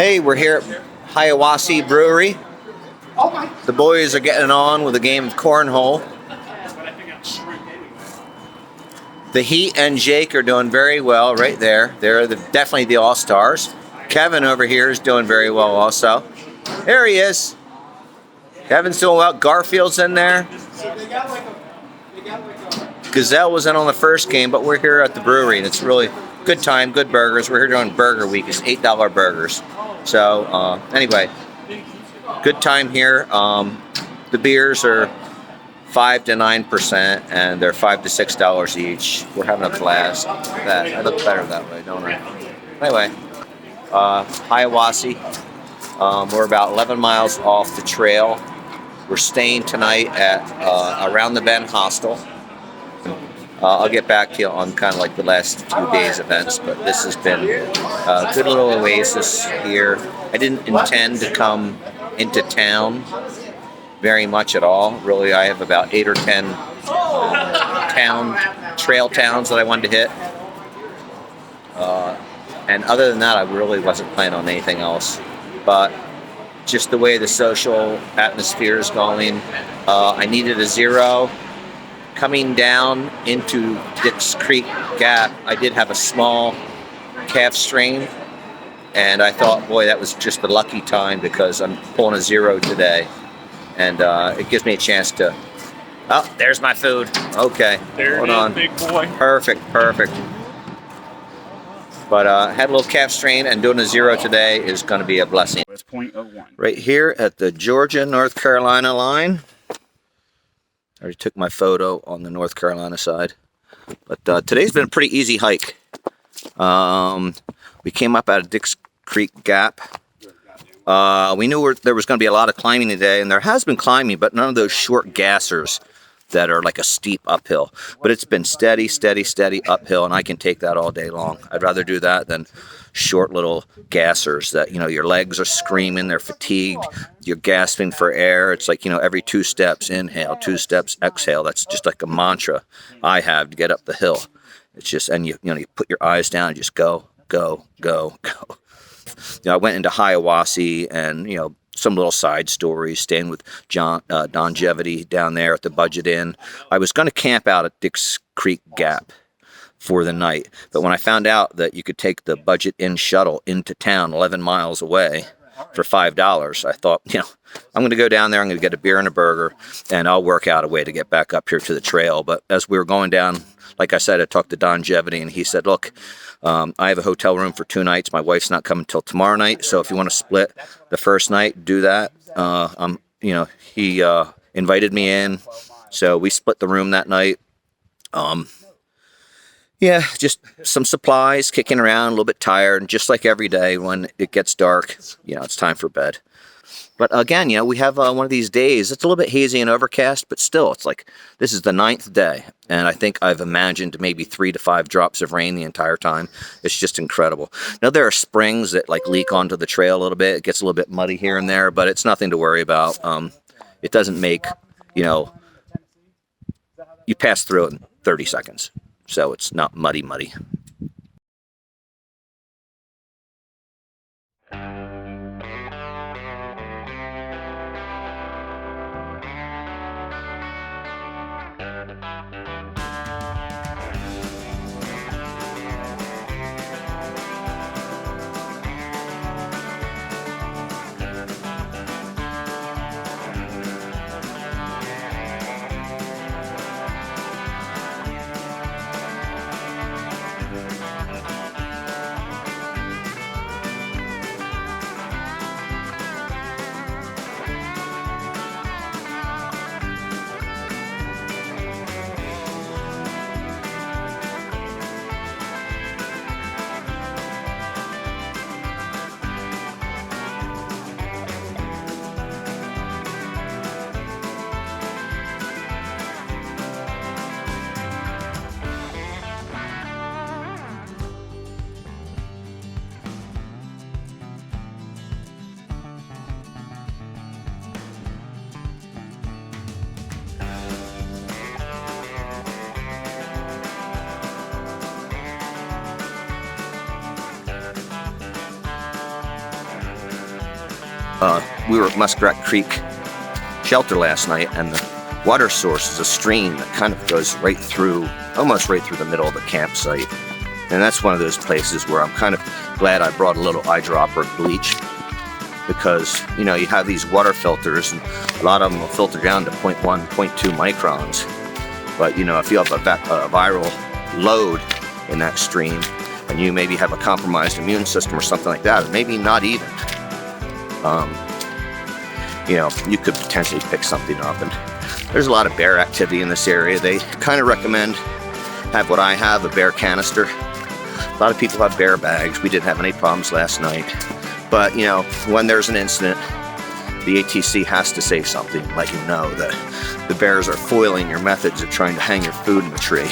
Hey, we're here at Hiawassee Brewery. The boys are getting on with a game of cornhole. The Heat and Jake are doing very well right there. They're definitely the all-stars. Kevin over here is doing very well also. There he is. Kevin's doing well. Garfield's in there. Gazelle was in on the first game, but we're here at the brewery, and it's really good time, good burgers. We're here doing Burger Week. It's $8 burgers. So anyway, good time here. The beers are 5 to 9%, and they're $5 to $6 each. We're having a blast. I look better that way, don't I? Anyway, Hiawassee. We're about 11 miles off the trail. We're staying tonight at Around the Bend Hostel. I'll get back to you on kind of like the last few days' events, but this has been a good little oasis here. I didn't intend to come into town very much at all. Really, I have about 8 or 10 trail towns that I wanted to hit. And other than that, I really wasn't planning on anything else. But just the way the social atmosphere is going, I needed a zero. Coming down into Dix Creek Gap, I did have a small calf strain, and I thought, boy, that was just the lucky time because I'm pulling a zero today, and it gives me a chance to. Oh, there's my food. Okay, hold on. Big boy. Perfect. But had a little calf strain, and doing a zero today is going to be a blessing. It's 0.01. Right here at the Georgia-North Carolina line. I already took my photo on the North Carolina side. But today's been a pretty easy hike. We came up out of Dix Creek Gap. We knew there was going to be a lot of climbing today, and there has been climbing, but none of those short gassers that are like a steep uphill. But it's been steady uphill, and I can take that all day long. I'd rather do that than short little gassers that, your legs are screaming, they're fatigued, you're gasping for air. It's like, every 2 steps, inhale, 2 steps, exhale. That's just like a mantra I have to get up the hill. It's just, and you put your eyes down and just go. I went into Hiawassee and, some little side stories, staying with Don Jevity down there at the Budget Inn. I was going to camp out at Dix Creek Gap for the night, but when I found out that you could take the Budget Inn shuttle into town 11 miles away for $5, I thought, I'm going to go down there, I'm going to get a beer and a burger, and I'll work out a way to get back up here to the trail. But as we were going down, like I said, I talked to Don Jevity, and he said, look, I have a hotel room for 2 nights. My wife's not coming till tomorrow night, so if you want to split the first night, do that. He invited me in, so we split the room that night. Yeah, just some supplies, kicking around, a little bit tired, and just like every day when it gets dark, it's time for bed. But again, we have one of these days. It's a little bit hazy and overcast, but still, it's like this is the 9th day, and I think I've imagined maybe 3 to 5 drops of rain the entire time. It's just incredible. Now, there are springs that leak onto the trail a little bit. It gets a little bit muddy here and there, but it's nothing to worry about. It doesn't make, you pass through it in 30 seconds. So it's not muddy. We were at Muskrat Creek Shelter last night, and the water source is a stream that kind of goes right through, almost right through the middle of the campsite. And that's one of those places where I'm kind of glad I brought a little eyedropper of bleach, because, you know, you have these water filters and a lot of them will filter down to 0.1, 0.2 microns. But, you know, if you have a viral load in that stream and you maybe have a compromised immune system or something like that, or maybe not even, you know, you could potentially pick something up. And there's a lot of bear activity in this area. They kind of recommend have what I have, a bear canister. A lot of people have bear bags. We didn't have any problems last night. But, you know, when there's an incident, the ATC has to say something, let you know that the bears are foiling your methods of trying to hang your food in the tree.